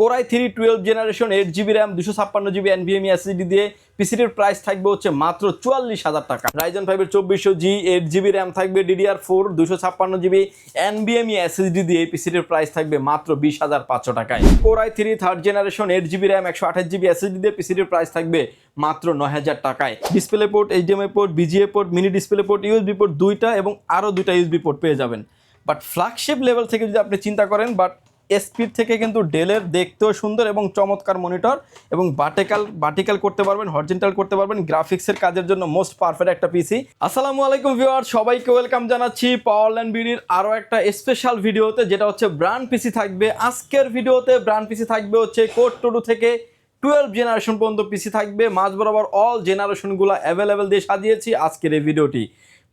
Core i 3 12 generation 8GB RAM 256GB NVMe SSD দিয়ে পিসিটির price থাকবে হচ্ছে মাত্র 44,000 টাকা। Ryzen 5 এর 2400G 8GB র্যাম থাকবে DDR4 256GB NVMe SSD দিয়ে পিসিটির প্রাইস থাকবে মাত্র 20,500 টাকায়। Core i 3 third generation 8GB RAM 128GB SSD দিয়ে পিসিটির প্রাইস থাকবে মাত্র 9,000 টাকায়। Display port, HDMI port, BGA port, mini display port, USB port দুইটা এবং আরও দুইটা USB পোর্ট পেয়ে যাবেন। বাট ফ্ল্যাগশিপ লেভেল থেকে যদি আপনি চিন্তা করেন, বাট এসপির থেকে কিন্তু ডেলের দেখতেও সুন্দর এবং চমৎকার মনিটর এবং ভার্টিক্যাল করতে পারবেন, হরিজন্টাল করতে পারবেন, গ্রাফিক্সের কাজের জন্য মোস্ট পারফেক্ট একটা পিসি। আসসালামু আলাইকুম ভিউয়ার, সবাইকে ওয়েলকাম জানাচ্ছি পাওয়ারল্যান্ড বিডির আরও একটা স্পেশাল ভিডিওতে, যেটা হচ্ছে ব্র্যান্ড পিসি থাকবে। আজকের ভিডিওতে ব্র্যান্ড পিসি থাকবে হচ্ছে কোর 2 থেকে 12 জেনারেশন পর্যন্ত পিসি থাকবে। মাঝ বরাবর অল জেনারেশনগুলো অ্যাভেলেবেল দিয়ে সাজিয়েছি আজকের এই ভিডিওটি।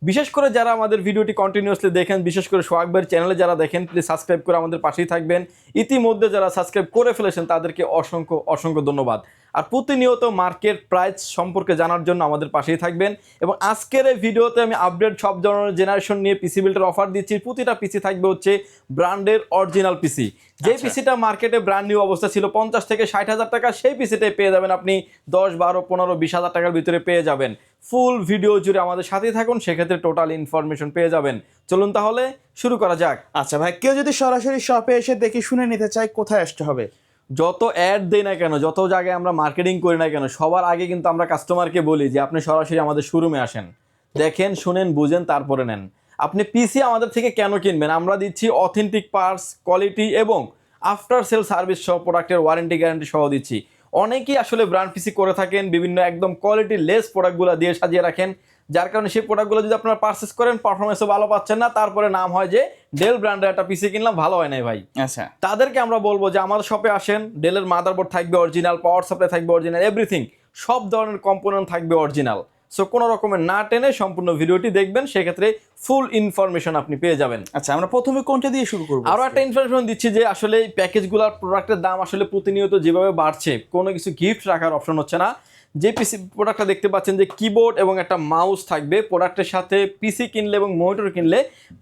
বিশেষ করে যারা আমাদের ভিডিওটি কন্টিনিউয়াসলি দেখেন, বিশেষ করে সোহাগ ভাইয়ের চ্যানেলে যারা দেখেন, প্লিজ সাবস্ক্রাইব করে আমাদের পাশেই থাকবেন। ইতিমধ্যে যারা সাবস্ক্রাইব করে ফেলেছেন তাদেরকে অসংখ্য অসংখ্য ধন্যবাদ। আর প্রতিনিয়ত মার্কেট প্রাইস সম্পর্কে জানার জন্য আমাদের পাশেই থাকবেন। এবং আজকের এই ভিডিওতে আমি আপডেট সব ধরনের জেনারেশন নিয়ে পিসি বিল্ডের অফার দিচ্ছি। প্রতিটা পিসি থাকবে হচ্ছে ব্র্যান্ডের অরিজিনাল পিসি। যে পিসিটা মার্কেটে ব্র্যান্ড নিউ অবস্থা ছিল 50 থেকে 60,000 টাকা, সেই পিসিটাই পেয়ে যাবেন আপনি 10, 12, 15, 20,000 টাকার ভিতরে পেয়ে যাবেন। ফুল ভিডিও জুড়ে আমাদের সাথেই থাকুন, সেক্ষেত্রে টোটাল ইনফরমেশন পেয়ে যাবেন। চলুন তাহলে শুরু করা যাক। আচ্ছা ভাই, কেউ যদি সরাসরি শপে এসে দেখে শুনে নিতে চায়, কোথায় আসতে হবে? যত অ্যাড দেই না কেন, যত জায়গায় আমরা মার্কেটিং করি না কেন, সবার আগে কিন্তু আমরা কাস্টমারকে বলি যে আপনি সরাসরি আমাদের শোরুমে আসেন, দেখেন, শুনেন, বুঝেন, তারপরে নেন। আপনি পিসি আমাদের থেকে কেন কিনবেন? আমরা দিচ্ছি অথেন্টিক পার্টস, কোয়ালিটি এবং আফটার সেল সার্ভিস সহ, প্রোডাক্টের ওয়ারেন্টি গ্যারান্টি সহ দিচ্ছি। অনেকেই আসলে ব্র্যান্ড পিসি করে থাকেন, বিভিন্ন একদম কোয়ালিটি লেস প্রোডাক্টগুলো দিয়ে সাজিয়ে রাখেন, যার কারণে সেই প্রোডাক্টগুলো যদি আপনারা পারচেস করেন, পারফরমেন্সও ভালো পাচ্ছেন না, তারপরে নাম হয় যে ডেল ব্র্যান্ডের একটা পিসি কিনলাম, ভালো হয় নাই ভাই। আচ্ছা, তাদেরকে আমরা বলবো যে আমাদের শপে আসেন, ডেলের মাদারবোর্ড থাকবে অরিজিনাল, পাওয়ার সাপ্লাই থাকবে অরিজিনাল, এভরিথিং, সব ধরনের কম্পোনেন্ট থাকবে অরিজিনাল। সো কোনো রকমের না টেনে সম্পূর্ণ ভিডিওটি দেখবেন, সেক্ষেত্রে ফুল ইনফরমেশন আপনি পেয়ে যাবেন। আচ্ছা, আমরা প্রথমে কোনটা দিয়ে শুরু করব? আরও একটা ইনফরমেশন দিচ্ছি যে আসলে এই প্যাকেজগুলোর প্রোডাক্টের দাম আসলে প্রতিনিয়ত যেভাবে বাড়ছে, কোনো কিছু গিফট রাখার অপশন হচ্ছে না। যে পিসি প্রোডাক্টটা দেখতে পাচ্ছেন যে কিবোর্ড এবং একটা মাউস থাকবে প্রোডাক্টের সাথে, পিসি কিনলে এবং মনিটর কিনলে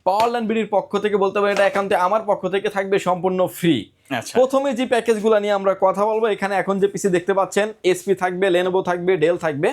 পাওয়ারল্যান্ড বিডির পক্ষ থেকে বলতে পারেন, এটা একান্তে আমার পক্ষ থেকে থাকবে সম্পূর্ণ ফ্রি। আচ্ছা, প্রথমে যে প্যাকেজগুলো নিয়ে আমরা কথা বলবো, এখানে এখন যে পিসি দেখতে পাচ্ছেন, এসপি থাকবে, লেনোভো থাকবে, ডেল থাকবে।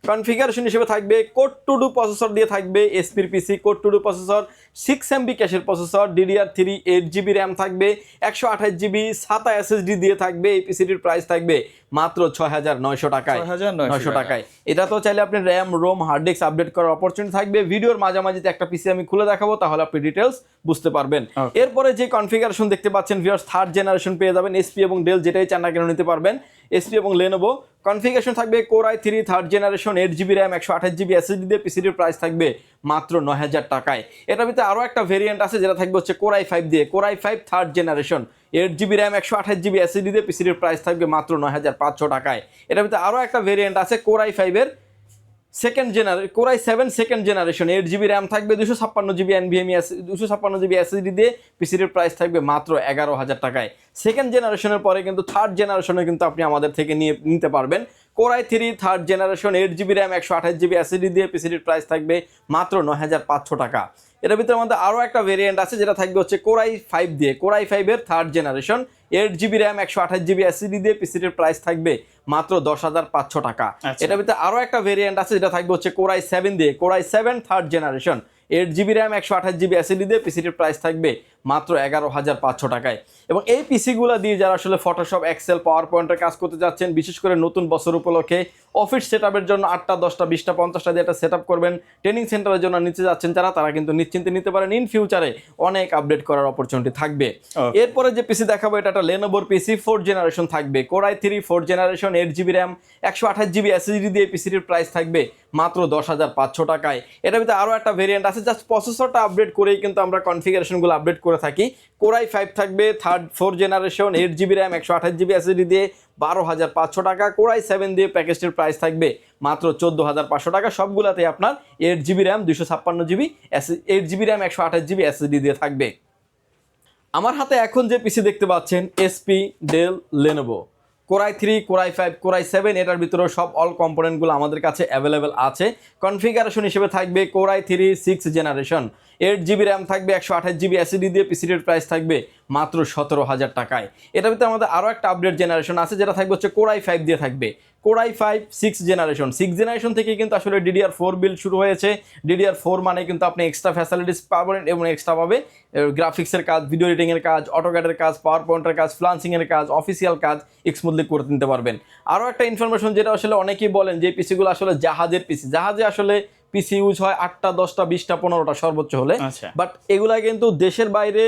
কনফিগারেশন হিসেবে থাকবে কোর 2 প্রসেসর দিয়ে থাকবে এসপির পিসি, কোর 2 প্রসেসর, 6MB ক্যাশের প্রসেসর, DDR3 8GB র্যাম থাকবে, 128GB SATA SSD দিয়ে থাকবে। এই পিসিটির প্রাইস থাকবে মাত্র 6,900 টাকায়। 6,900 টাকায়। এটা তো চাইলে আপনি RAM, ROM, hard disk update করার অপরচুনিটি থাকবে। ভিডিওর মাঝামাঝিতে একটা পিসি আমি খুলে দেখাবো, তাহলে আপনি ডিটেলস বুঝতে পারবেন। এরপরে যে কনফিগারেশন দেখতে পাচ্ছেন ভিউয়ার্স, থার্ড জেনারেশন পেয়ে যাবেন। এসপি এবং ডেল যেটাই চান না কেন নিতে পারবেন। এসপি এবং লেনোভো কনফিগারেশন থাকবে core i 3 third generation 8GB RAM 128GB SSD দিয়ে পিসিটির প্রাইস থাকবে মাত্র 9,000 টাকায়। এটার ভিতরে আরও একটা ভেরিয়েন্ট আছে, যেটা থাকবে হচ্ছে কোরাই 5 দিয়ে, core i 5 third generation 8GB RAM 128GB SSD দিয়ে পিসিটির প্রাইস থাকবে মাত্র 9,500 টাকায়। এটার ভিতরে আরও একটা ভেরিয়েন্ট আছে কোরাই 5-এর core i 7 second generation 8GB RAM থাকবে, 256GB NVMe 256GB SSD দিয়ে পিসিটির প্রাইস থাকবে মাত্র 11,000 টাকায়। সেকেন্ড জেনারেশনের পরে কিন্তু থার্ড জেনারেশনে কিন্তু আপনি আমাদের থেকে নিতে পারবেন। Core i 3 third generation 8GB RAM 128GB SSD দিয়ে পিসিটির প্রাইস থাকবে মাত্র 9,500 টাকা। এটার ভিতরে আমাদের আরও একটা ভেরিয়েন্ট আছে, যেটা থাকবে হচ্ছে কোরাই 5 দিয়ে, কোরাই 5-এর third generation 8GB RAM 128GB SSD দিয়ে পিসিটির প্রাইস থাকবে মাত্র 10,500 টাকা। এটার ভিতরে আরও একটা ভেরিয়েন্ট আছে, যেটা থাকবে হচ্ছে কোরাই 7 দিয়ে, core i 7 third generation 8GB RAM 128GB SSD দিয়ে পিসিটির প্রাইস থাকবে মাত্র 11,500 টাকায়। এবং এই পিসিগুলো দিয়ে যারা আসলে ফটোশপ, এক্সেল, পাওয়ার পয়েন্টের কাজ করতে যাচ্ছেন, বিশেষ করে নতুন বছর উপলক্ষে অফিস সেটআপের জন্য 8টা, 10টা, 20টা, 50টা দিয়ে একটা সেটআপ করবেন, ট্রেনিং সেন্টারের জন্য নিতে যাচ্ছেন যারা, তারা কিন্তু নিশ্চিন্তে নিতে পারেন। ইন ফিউচারে অনেক আপডেট করার অপরচুনিটি থাকবে। এরপরে যে পিসি দেখাবো, এটা একটা লেনোভোর পিসি, 4 জেনারেশন থাকবে, core i 3 4 generation 8GB RAM 128GB SSD দিয়ে পিসিটির প্রাইস থাকবে মাত্র 10,500 টাকায়। এটার ভিতরে আরও একটা ভেরিয়েন্ট আছে, জাস্ট প্রসেসরটা আপডেট করেই কিন্তু আমরা কনফিগারেশনগুলো আপডেট করে থাকি। কোরাই 5 থাকবে 4 generation 8GB RAM 128GB SSD দিয়ে 12,500 টাকা। কোরাই 7 দিয়ে প্যাকেজটির প্রাইস থাকবে মাত্র 14,500 টাকা। সবগুলাতে আপনার 8GB RAM 256GB 8GB RAM 128GB SSD দিয়ে থাকবে। আমার হাতে এখন যে পিসি দেখতে পাচ্ছেন, HP, Dell, Lenovo, core i 3, core i 5, core i 7, এটার ভিতরেও সব অল কম্পোনেন্টগুলো আমাদের কাছে অ্যাভেলেবেল আছে। কনফিগারেশন হিসেবে থাকবে কোরাই 3 6 জেনারেশন 8 GB র্যাম থাকবে, 128 GB SSD দিয়ে পিসিটির প্রাইস থাকবে মাত্র 17,000 টাকায়। এটার ভিতরে আমাদের আরও একটা আপডেট জেনারেশন আছে যেটা থাকবে হচ্ছে Core i5 দিয়ে থাকবে। Core i5 6 জেনারেশন থেকে কিন্তু আসলে DDR4 বিল্ড শুরু হয়েছে। DDR4 মানে কিন্তু আপনি এক্সট্রা ফ্যাসিলিটিস পাবেন এবং এক্সট্রা পাবে গ্রাফিক্সের কাজ, ভিডিও এডিটিংয়ের কাজ, অটোক্যাডের কাজ, পাওয়ার পয়েন্টের কাজ, ফ্লান্সিংয়ের কাজ, অফিসিয়াল কাজ স্মুথলি করে নিতে পারবেন। আরও একটা ইনফরমেশন যেটা আসলে অনেকেই বলেন যে পিসিগুলো আসলে জাহাজের পিসি, জাহাজে আসলে পিসি ইউজ হয় 8টা 10টা 20টা 15টা সর্বোচ্চ হলে, বাট এগুলা কিন্তু দেশের বাইরে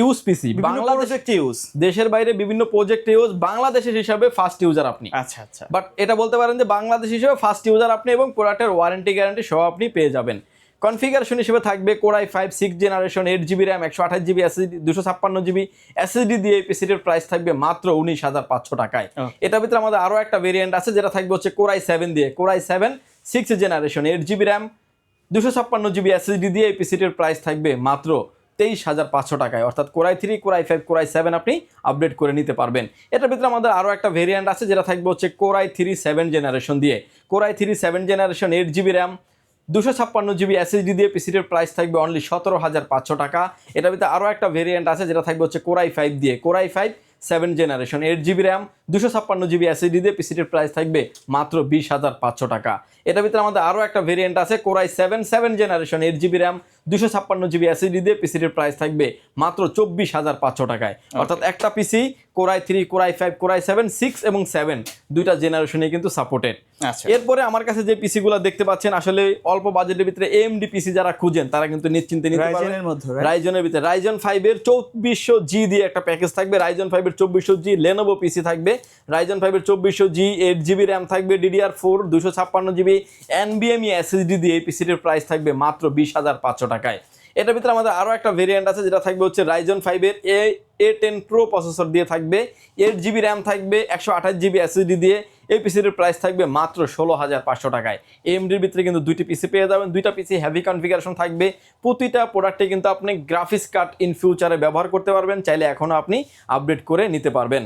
ইউজ পিসি, বাংলাদেশে ইউজ, দেশের বাইরে বিভিন্ন প্রজেক্টে ইউজ, বাংলাদেশের হিসাবে ফার্স্ট ইউজার আপনি। আচ্ছা আচ্ছা, বাট এটা বলতে পারেন যে বাংলাদেশ হিসেবে ফার্স্ট ইউজার আপনি এবং প্রোডাক্টের ওয়ারেন্টি গ্যারান্টি সহ আপনি পেয়ে যাবেন। কনফিগারেশন হিসেবে থাকবে Core i5 6 generation, 8 GB RAM, 128 GB SSD, 256 GB SSD দিয়ে এই পিসিটির প্রাইস থাকবে মাত্র 19,500 টাকায়। এটার ভিতরে আমাদের আরও একটা ভেরিয়েন্ট আছে যেটা থাকবে হচ্ছে Core i7 দিয়ে। Core i7 6 generation, 8 GB RAM, 256 GB SSD দিয়ে এই পিসিটির প্রাইস থাকবে মাত্র 23,500 টাকায়। অর্থাৎ Core i3, Core i5, Core i7 আপনি আপডেট করে নিতে পারবেন। এটার ভিতরে আমাদের আরও একটা ভেরিয়েন্ট আছে যেটা থাকবে হচ্ছে Core i3 7 জেনারেশন দিয়ে। Core i3 7 generation, 8 GB RAM, 256 GB SSD দিয়ে পিসিটির প্রাইস থাকবে অনলি 17,500 টাকা। এটার ভিতরে আরও একটা ভেরিয়েন্ট আছে যেটা থাকবে হচ্ছে Core i5 দিয়ে। Core i5 7 generation, 8 GB RAM, 256 GB SSD দিয়ে পিসিটির প্রাইস থাকবে মাত্র 20,500 টাকা। এটার ভিতরে আমাদের আরও একটা ভেরিয়েন্ট আছে Core i7 7 generation, 8 GB RAM, 256 GB SSD দিয়ে পিসিটির প্রাইস থাকবে মাত্র 24,500 টাকায়। অর্থাৎ একটা পিসি Core i3, Core i5, Core i7 6 এবং 7 দুইটা জেনারেশনে কিন্তু সাপোর্টেড। এরপরে আমার কাছে যে পিসিগুলো দেখতে পাচ্ছেন আসলে অল্প বাজেটের ভিতরে AMD পিসি যারা খুঁজেন তারা কিন্তু নিশ্চিন্তে নিতে পারবেন। রাইজনের ভিতরে Ryzen 5 এর 2400G দিয়ে একটা প্যাকেজ থাকবে। Ryzen 5 এর 2400G Lenovo পিসি থাকবে। Ryzen 5 এর 2400G 8 GB র্যাম থাকবে, DDR4 256 GB NVMe SSD দিয়ে এই পিসিটির প্রাইস থাকবে মাত্র 20,500 টাকায়। এটার ভিতরে আমাদের আরও একটা ভেরিয়েন্ট আছে যেটা থাকবে হচ্ছে Ryzen 5 এর A10 Pro প্রসেসর দিয়ে থাকবে। 8 GB র্যাম থাকবে, 128 GB SSD দিয়ে এই পিসিটির প্রাইস থাকবে মাত্র 16,500 টাকায়। AMDর ভিতরে কিন্তু দুইটি পিসি পেয়ে যাবেন, দুইটা পিসি হেভি কনফিগারেশন থাকবে। প্রতিটা প্রোডাক্টে কিন্তু আপনি গ্রাফিক্স কার্ড ইন ফিউচারে ব্যবহার করতে পারবেন, চাইলে এখনও আপনি আপডেট করে নিতে পারবেন।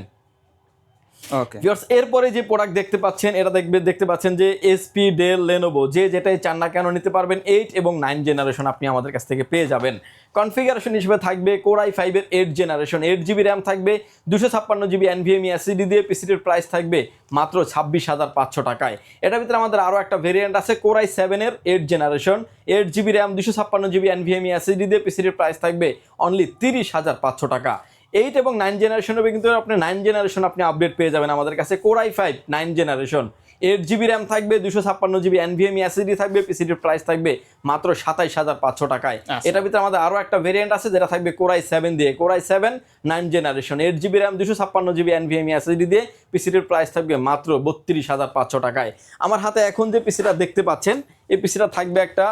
ওকে ভিউয়ার্স, এরপরে যে প্রোডাক্ট দেখতে পাচ্ছেন এটা দেখতে পাচ্ছেন যে SP, ডেল, লেনোভো যে যেটাই চান না কেন নিতে পারবেন। 8 এবং 9 জেনারেশন আপনি আমাদের কাছ থেকে পেয়ে যাবেন। কনফিগারেশন হিসেবে থাকবে Core i5 এর 8 জেনারেশন, 8 GB র্যাম থাকবে, 256 GB NVMe SSD দিয়ে পিসিটির প্রাইস থাকবে মাত্র 26,500 টাকায়। এটার ভিতরে আমাদের আরও একটা ভেরিয়েন্ট আছে Core i7 এর 8 generation, 8 GB RAM, 256 GB NVMe SSD দিয়ে পিসিটির প্রাইস থাকবে অনলি 30,500 টাকা। 8 এবং 9 জেনারেশন হবে কিন্তু আপনি 9 জেনারেশন আপনি আপডেট পেয়ে যাবেন আমাদের কাছে। Core i5 9 generation, 8 GB RAM থাকবে, 256 GB NVMe SSD থাকবে, পিসিটির প্রাইস থাকবে মাত্র 27,500 টাকায়। এটার ভিতরে আমাদের আরও একটা ভেরিয়েন্ট আছে যেটা থাকবে Core i7 দিয়ে। Core i7 9 generation, 8 GB RAM, 256 GB NVMe SSD দিয়ে পিসিটির প্রাইস থাকবে মাত্র 32,500 টাকায়। আমার হাতে এখন যে পিসিটা দেখতে পাচ্ছেন এই পিসিটা থাকবে একটা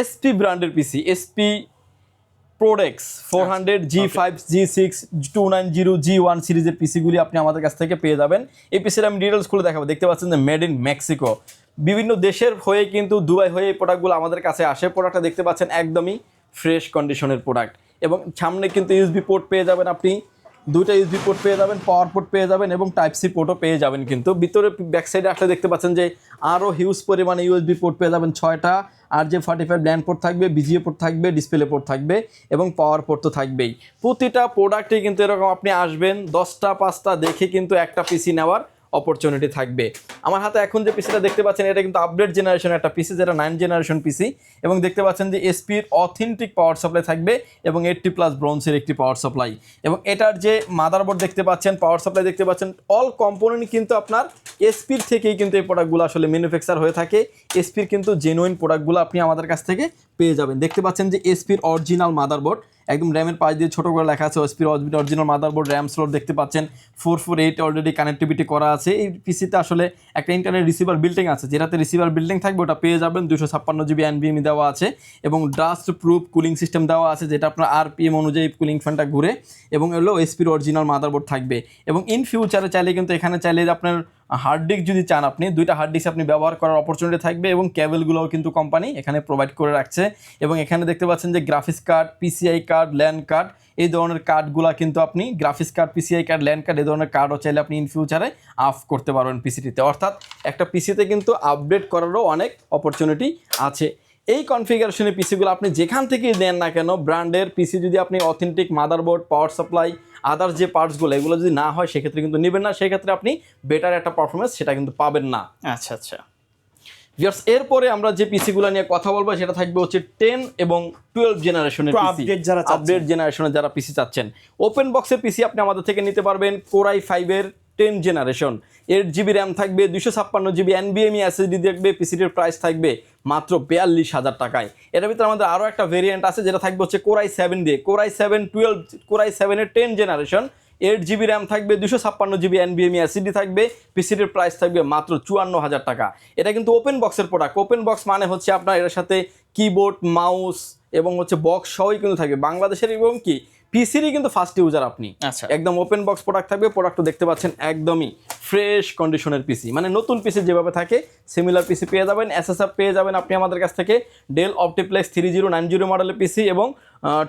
SP ব্র্যান্ডের পিসি, SP Prodex 400 G5 G6 290 G1 সিরিজের পিসিগুলি আপনি আমাদের কাছ থেকে পেয়ে যাবেন। এই পিসির আমি ডিটেলস খুলে দেখাবো। দেখতে পাচ্ছেন যে মেড ইন মেক্সিকো, বিভিন্ন দেশের হয়ে কিন্তু দুবাই হয়ে এই প্রোডাক্টগুলো আমাদের কাছে আসে। প্রোডাক্টটা দেখতে পাচ্ছেন একদমই ফ্রেশ কন্ডিশনের প্রোডাক্ট এবং সামনে কিন্তু USB পোর্ট পেয়ে যাবেন, আপনি দুইটা USB পোর্ট পেয়ে যাবেন, পাওয়ার পোর্ট পেয়ে যাবেন এবং টাইপ সি পোর্টও পেয়ে যাবেন। কিন্তু ভিতরে ব্যাক সাইডে আসলে দেখতে পাচ্ছেন যে আরও হিউজ পরিমাণে USB পোর্ট পেয়ে যাবেন 6টা, RJ45 ল্যান্ড পোর্ট থাকবে, BGA পোর্ট থাকবে, ডিসপ্লে পোর্ট থাকবে এবং পাওয়ার পোর্ট তো থাকবেই। প্রতিটা প্রোডাক্টে কিন্তু এরকম আপনি আসবেন 10টা 5টা দেখে কিন্তু একটা পিসি নেওয়ার অপরচুনিটি থাকবে। আমার হাতে এখন যে পিসিটা দেখতে পাচ্ছেন এটা কিন্তু আপডেট জেনারেশনের একটা পিসি, যেটা 9 জেনারেশন পিসি এবং দেখতে পাচ্ছেন যে এসপির অথেন্টিক পাওয়ার সাপ্লাই থাকবে এবং 80+ ব্রোঞ্জের একটি পাওয়ার সাপ্লাই এবং এটার যে মাদারবোর্ড দেখতে পাচ্ছেন, পাওয়ার সাপ্লাই দেখতে পাচ্ছেন, অল কম্পোনেন্ট কিন্তু আপনার এসপির থেকেই কিন্তু এই প্রোডাক্টগুলো আসলে ম্যানুফ্যাকচার হয়ে থাকে। এসপির কিন্তু জেনুইন প্রোডাক্টগুলো আপনি আমাদের কাছ থেকে পেয়ে যাবেন। দেখতে পাচ্ছেন যে এসপির অরিজিনাল মাদারবোর্ড, একদম র্যামের পাশ দিয়ে ছোটো করে লেখা আছে এসপির অরিজিনাল মাদারবোর্ড, র্যাম স্লট দেখতে পাচ্ছেন 448 অলরেডি কানেক্টিভিটি করা আছে। এই পিসিতে আসলে একটা ইন্টারনেট রিসিভার বিল্ডিং আছে, যেটাতে রিসিভার বিল্ডিং থাকবে ওটা পেয়ে যাবেন। 256 GB NVMe দেওয়া আছে এবং ডাস্ট প্রুফ কুলিং সিস্টেম দেওয়া আছে, যেটা আপনার RPM অনুযায়ী কুলিং ফ্যানটা ঘুরে এবং এগুলো এসপির অরিজিনাল মাদারবোর্ড থাকবে। এবং ইন ফিউচারে চাইলে কিন্তু এখানে চাইলে আপনার হার্ড ডিস্ক যদি চান আপনি, দুইটা হার্ড ডিস্ক আপনি ব্যবহার করার অপরচুনিটি থাকবে এবং কেবলগুলোও কিন্তু কোম্পানি এখানে প্রোভাইড করে রাখছে। এবং এখানে দেখতে পাচ্ছেন যে graphics card, PCI card, land card, এই ধরনের কার্ডগুলো কিন্তু আপনি graphics card, PCI card, land card এই ধরনের কার্ডও চাইলে আপনি ইন ফিউচারে আপ করতে পারবেন পিসিটিতে। অর্থাৎ একটা পিসিতে কিন্তু আপডেট করারও অনেক অপরচুনিটি আছে। এই কনফিগারেশনের পিসিগুলো আপনি যেখান থেকেই দেন না কেন, ব্র্যান্ডের পিসি যদি আপনি authentic motherboard, power supply, others যে পার্টসগুলো এগুলো যদি না হয় সেক্ষেত্রে কিন্তু নেবেন না, সেক্ষেত্রে আপনি বেটার একটা পারফরমেন্স সেটা কিন্তু পাবেন না। আচ্ছা আচ্ছা। ভিউয়ার্স, এরপরে আমরা যে পিসিগুলো নিয়ে কথা বলবো সেটা থাকবে হচ্ছে 10 এবং 12 জেনারেশনের পিসি। আপডেট জেনারেশনের যারা পিসি চাচ্ছেন, ওপেন বক্সের পিসি আপনি আমাদের থেকে নিতে পারবেন। Core i5 এর 10 জেনারেশন, 8GB র্যাম থাকবে, 256GB NVMe SSD থাকবে। পিসিটির প্রাইস থাকবে মাত্র 42,000 টাকায়। এটার ভিতরে আমাদের আরও একটা ভেরিয়েন্ট আছে যেটা থাকবে হচ্ছে Core i7 দিয়ে, Core i7 এর 10 জেনারেশন, 8GB র্যাম থাকবে, 256GB NVMe SSD থাকবে। পিসিটির প্রাইস থাকবে মাত্র 54,000 টাকা। এটা কিন্তু ওপেন বক্সের প্রোডাক্ট। ওপেন বক্স মানে হচ্ছে আপনার এর সাথে কিবোর্ড, মাউস এবং হচ্ছে বক্স সবই কিন্তু থাকবে বাংলাদেশের, এবং কি পিসিরই কিন্তু ফার্স্ট ইউজার আপনি। আচ্ছা, একদম ওপেন বক্স প্রোডাক্ট থাকবে। প্রোডাক্টটা দেখতে পাচ্ছেন একদমই ফ্রেশ কন্ডিশনের পিসি, মানে নতুন পিসি যেভাবে থাকে সিমিলার পিসি পেয়ে যাবেন। এসএসআর পেয়ে যাবেন আপনি আমাদের কাছ থেকে। ডেল অপটিপ্লেক্স 3090 মডেলের পিসি এবং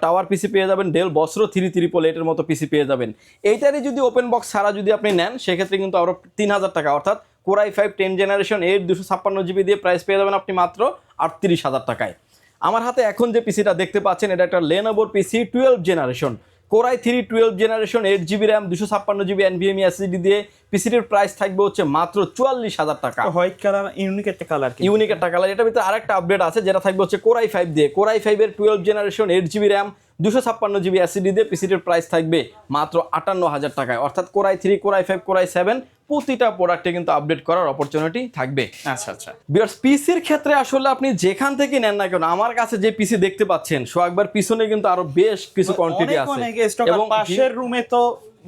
টাওয়ার পিসি পেয়ে যাবেন। ডেল বস্ত্র 3388 এর মতো পিসি পেয়ে যাবেন। এইটারই যদি ওপেন বক্স ছাড়া যদি আপনি নেন সেক্ষেত্রে কিন্তু আরও 3,000 টাকা, অর্থাৎ Core i5 10 জেনারেশন 8 256GB দিয়ে প্রাইস পেয়ে যাবেন আপনি মাত্র 38,000 টাকায়। আমার হাতে এখন যে পিসিটা দেখতে পাচ্ছেন এটা একটা Lenovo পিসি 12 generation, Core i3 12 generation, 8GB RAM, 256GB NVMe SSD দিয়ে। পিসিটির প্রাইস থাকবে হচ্ছে মাত্র 44,000 টাকা। হোয়াইট কালার, ইউনিক একটা কালার, ইউনিক একটা কালার। এটার ভিতরে আরেকটা আপডেট আছে যেটা থাকবে হচ্ছে Core i5 দিয়ে, Core i5 এর 12 generation, 8GB RAM, 256GB SSD দিয়ে। পিসিটির প্রাইস থাকবে মাত্র 58,000 টাকায়। অর্থাৎ Core i3, Core i5, Core i7 প্রতিটা প্রোডাক্টে কিন্তু আপডেট করার অপরচুনিটি থাকবে। আচ্ছা আচ্ছা। ভিউয়ার্স, পিসির ক্ষেত্রে আসলে আপনি যেখান থেকে নেন না কেন, আমার কাছে যে পিসি দেখতে পাচ্ছেন সোহাগবার পিছনে কিন্তু আরো বেশ কিছু কোয়ান্টিটি আছে এবং পাশের রুমে তো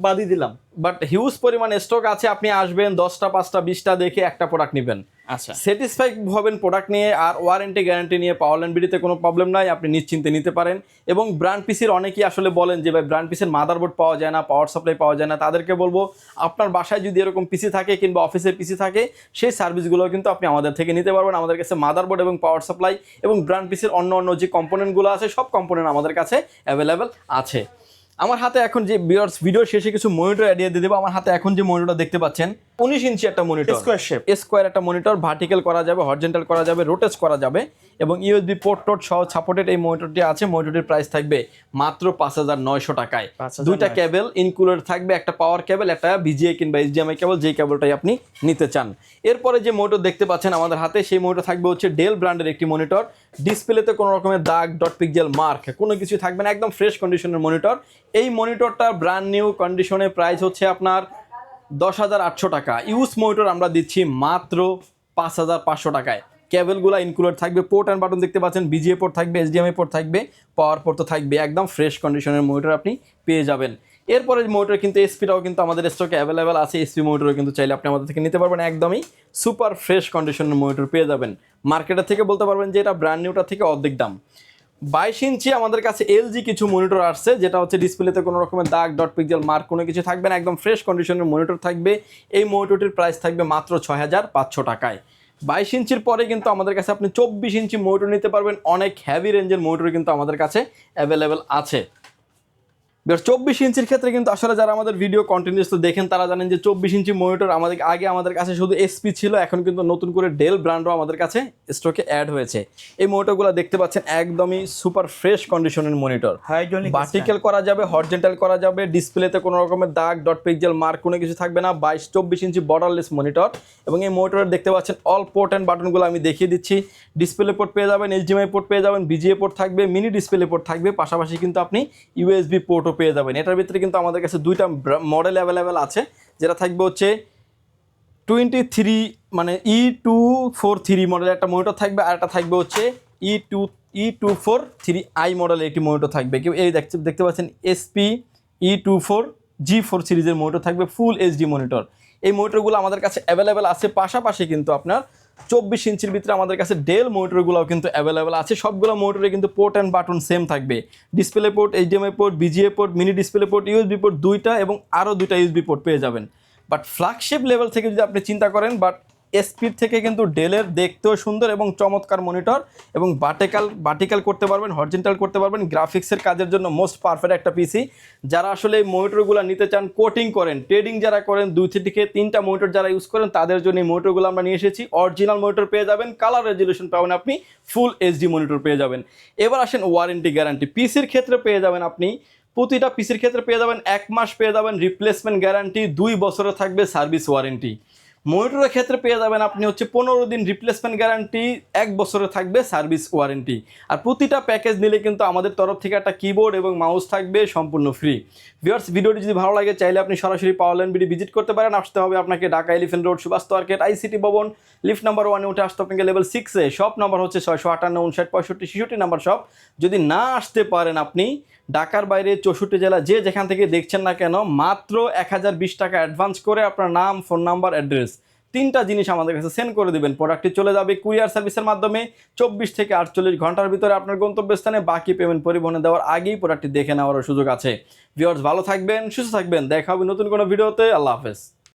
বাদি দিলাম, বাট হিউজ পরিমাণ স্টক আছে। আপনি আসবেন 10টা 5টা 20টা দেখে একটা প্রোডাক্ট নেবেন, আচ্ছা, স্যাটিসফাই হবেন প্রোডাক্ট নিয়ে। আর ওয়ারেন্টি গ্যারান্টি নিয়ে পাওয়ারল্যান্ড বিডিতে কোনো প্রবলেম নাই, আপনি নিশ্চিন্তে নিতে পারেন। এবং ব্র্যান্ড পিসির অনেকেই আসলে বলেন যে ভাই ব্র্যান্ড পিসির মাদারবোর্ড পাওয়া যায় না, পাওয়ার সাপ্লাই পাওয়া যায় না। তাদেরকে বলবো আপনার বাসায় যদি এরকম পিসি থাকে কিংবা অফিসের পিসি থাকে সেই সার্ভিসগুলো কিন্তু আপনি আমাদের থেকে নিতে পারবেন। আমাদের কাছে মাদারবোর্ড এবং পাওয়ার সাপ্লাই এবং ব্র্যান্ড পিসির অন্য অন্য যে কম্পোনেন্টগুলো আছে সব কম্পোনেন্ট আমাদের কাছে অ্যাভেলেবেল আছে। আমার হাতে এখন যে ভিডিও শেষে কিছু মনিটর অ্যাডিয়ে দিয়ে দেবো। আমার হাতে এখন যে মনিটরটা দেখতে পাচ্ছেন 19 ইঞ্চি একটা মনিটর, স্কোয়ার একটা মনিটর, ভার্টিক্যাল করা যাবে, হরিজন্টাল করা যাবে, রোটেট করা যাবে এবং ইউএসবি পোর্ট টোট সহ সাপোর্টেড এই মনিটরটি আছে। মনিটরটির প্রাইস থাকবে মাত্র 5,900 টাকায়। দুইটা কেবল ইনক্লুডেড থাকবে, একটা পাওয়ার কেবল, একটা বিজিএ কিংবা এইচডিএমআই কেবল, যেই কেবলটাই আপনি নিতে চান। এরপরে যে মনিটর দেখতে পাচ্ছেন আমাদের হাতে সেই মনিটর থাকবে হচ্ছে ডেল ব্র্যান্ডের একটি মনিটর। ডিসপ্লেতে কোনো রকমের দাগ, ডট পিক্সেল মার্ক কোনো কিছু থাকবে না, একদম ফ্রেশ কন্ডিশনের মনিটর। এই মনিটরটা ব্র্যান্ড নিউ কন্ডিশনে প্রাইস হচ্ছে আপনার 10,800 টাকা। ইউজ মনিটর আমরা দিচ্ছি মাত্র 5,500 টাকায়। কেবলগুলো ইনক্লুড থাকবে, পোর্ট অ্যান্ড বাটন দেখতে পাচ্ছেন, বিজিএ পোর্ট থাকবে, এইচডিএমআই পোর্ট থাকবে, পাওয়ার পোর্ট তো থাকবে। একদম ফ্রেশ কন্ডিশনের মনিটর আপনি পেয়ে যাবেন। এরপরে মনিটর কিন্তু এসপিটাও কিন্তু আমাদের স্টকে অ্যাভেলেবেল আছে। এসপি মনিটরও কিন্তু চাইলে আপনি আমাদের থেকে নিতে পারবেন। একদমই সুপার ফ্রেশ কন্ডিশনের মনিটর পেয়ে যাবেন। মার্কেটের থেকে বলতে পারবেন যে এটা ব্র্যান্ড নিউটার থেকে অর্ধেক দাম। 22 ইঞ্চি আমাদের কাছে এলজি কিছু মনিটর আসছে, যেটা হচ্ছে ডিসপ্লেতে কোনো রকমের দাগ, ডট পিক্সেল মার্ক কোনো কিছু থাকবে না, একদম ফ্রেশ কন্ডিশনের মনিটর থাকবে। এই মনিটরটির প্রাইস থাকবে মাত্র 6,500 টাকায়। 22 ইঞ্চির পরে কিন্তু আমাদের কাছে আপনি 24 ইঞ্চি মনিটর নিতে পারবেন। অনেক হেভি রেঞ্জের মনিটর কিন্তু আমাদের কাছে অ্যাভেলেবেল আছে। 24 ইঞ্চির ক্ষেত্রে কিন্তু আসলে যারা আমাদের ভিডিও কন্টিনিউসলি দেখেন তারা জানেন যে 24 ইঞ্চি মনিটর আমাদের কাছে শুধু এসপি ছিল, এখন কিন্তু নতুন করে ডেল ব্র্যান্ডও আমাদের কাছে স্টকে অ্যাড হয়েছে। এই মনিটরগুলো দেখতে পাচ্ছেন একদমই সুপার ফ্রেশ কন্ডিশনের মনিটর, ভার্টিক্যাল করা যাবে, হরিজন্টাল করা যাবে, ডিসপ্লেতে কোনো রকমের দাগ, ডট পিক্সেল মার্ক কোনো কিছু থাকবে না। 24 ইঞ্চি বর্ডারলেস মনিটর এবং এই মনিটরের দেখতে পাচ্ছেন অল পোর্ট অ্যান্ড বাটনগুলো আমি দেখিয়ে দিচ্ছি। ডিসপ্লে পোর্ট পেয়ে যাবেন, এইচডিএমআই পোর্ট পেয়ে যাবেন, বিজিএ পোর্ট থাকবে, মিনি ডিসপ্লে পোর্ট থাকবে, পাশাপাশি কিন্তু আপনি ইউএসবি পোর্টও পেয়ে যাবেন। এটার ভিতরে কিন্তু আমাদের কাছে দুইটা মডেল অ্যাভেলেবেল আছে, যেটা থাকবে হচ্ছে 23 মানে E243 মডেলের একটা মনিটর থাকবে, আর একটা থাকবে হচ্ছে E243i মডেলের একটি মনিটর থাকবে। কেউ এই দেখতে পাচ্ছেন এসপি E24G4 সিরিজের মনিটর থাকবে, ফুল এইচডি মনিটর। এই মনিটরগুলো আমাদের কাছে অ্যাভেলেবেল আছে। পাশাপাশি কিন্তু আপনার 24 ইঞ্চির ভিতরে আমাদের কাছে ডেল মনিটরগুলোও কিন্তু অ্যাভেলেবেল আছে। সবগুলো মনিটরে কিন্তু পোর্ট অ্যান্ড বাটন সেম থাকবে, display port, HDMI port, VGA port, mini display port, USB port দুইটা এবং আরও দুইটা ইউএসবি পোর্ট পেয়ে যাবেন। বাট ফ্ল্যাগশিপ লেভেল থেকে যদি আপনি চিন্তা করেন, বাট এসপির থেকে কিন্তু ডেলের দেখতেও সুন্দর এবং চমৎকার মনিটর এবং ভার্টিক্যাল করতে পারবেন, হরিজন্টাল করতে পারবেন, গ্রাফিক্সের কাজের জন্য মোস্ট পারফেক্ট একটা পিসি। যারা আসলে এই মনিটরগুলো নিতে চান, কোটিং করেন, ট্রেডিং যারা করেন, 2 থেকে 3টা মনিটর যারা ইউজ করেন তাদের জন্য এই মনিটরগুলো আমরা নিয়ে এসেছি। অরিজিনাল মনিটর পেয়ে যাবেন, কালার রেজলিউশন পাবেন, আপনি ফুল এইচডি মনিটর পেয়ে যাবেন। এবার আসেন ওয়ারেন্টি গ্যারান্টি। পিসির ক্ষেত্রে পেয়ে যাবেন আপনি, প্রতিটা পিসির ক্ষেত্রে পেয়ে যাবেন 1 মাস পেয়ে যাবেন রিপ্লেসমেন্ট গ্যারান্টি, 2 বছরের থাকবে সার্ভিস ওয়ারেন্টি। মনিটরের ক্ষেত্রে পেয়ে যাবেন আপনি হচ্ছে 15 দিন রিপ্লেসমেন্ট গ্যারান্টি, 1 বছরের থাকবে সার্ভিস ওয়ারেন্টি। আর প্রতিটা প্যাকেজ নিলে কিন্তু আমাদের তরফ থেকে একটা কিবোর্ড এবং মাউস থাকবে সম্পূর্ণ ফ্রি। ভিউয়ার্স, ভিডিওটি যদি ভালো লাগে চাইলে আপনি সরাসরি পাওয়ার লাইন বিডি ভিজিট করতে পারেন। আসতে হবে আপনাকে Dhaka elephant road, Subhash market, ICT ভবন, লিফট নাম্বার 1-এ উঠে আসতে আপনাকে লেভেল 6-এ। শপ নাম্বার হচ্ছে 658-59-65-66 নাম্বার শপ। যদি না আসতে পারেন আপনি, ঢাকার বাইরে 64 জেলা যে যেখান থেকে দেখছেন না কেন, মাত্র 1020 টাকা অ্যাডভান্স করে আপনার নাম, ফোন নাম্বার, অ্যাড্রেস 3টা জিনিস আমাদের কাছে সেন্ড করে দেবেন। প্রোডাক্টটি চলে যাবে কুরিয়ার সার্ভিসের মাধ্যমে 24 থেকে 48 ঘন্টার ভিতরে আপনার গন্তব্যস্থানে। বাকি পেমেন্ট পরিবহনে দেওয়ার আগেই প্রোডাক্টটি দেখে নেওয়ার সুযোগ আছে। ভিউয়ার্স, ভালো থাকবেন, সুস্থ থাকবেন, দেখা হবে নতুন কোনো ভিডিওতে। আল্লাহ হাফেজ।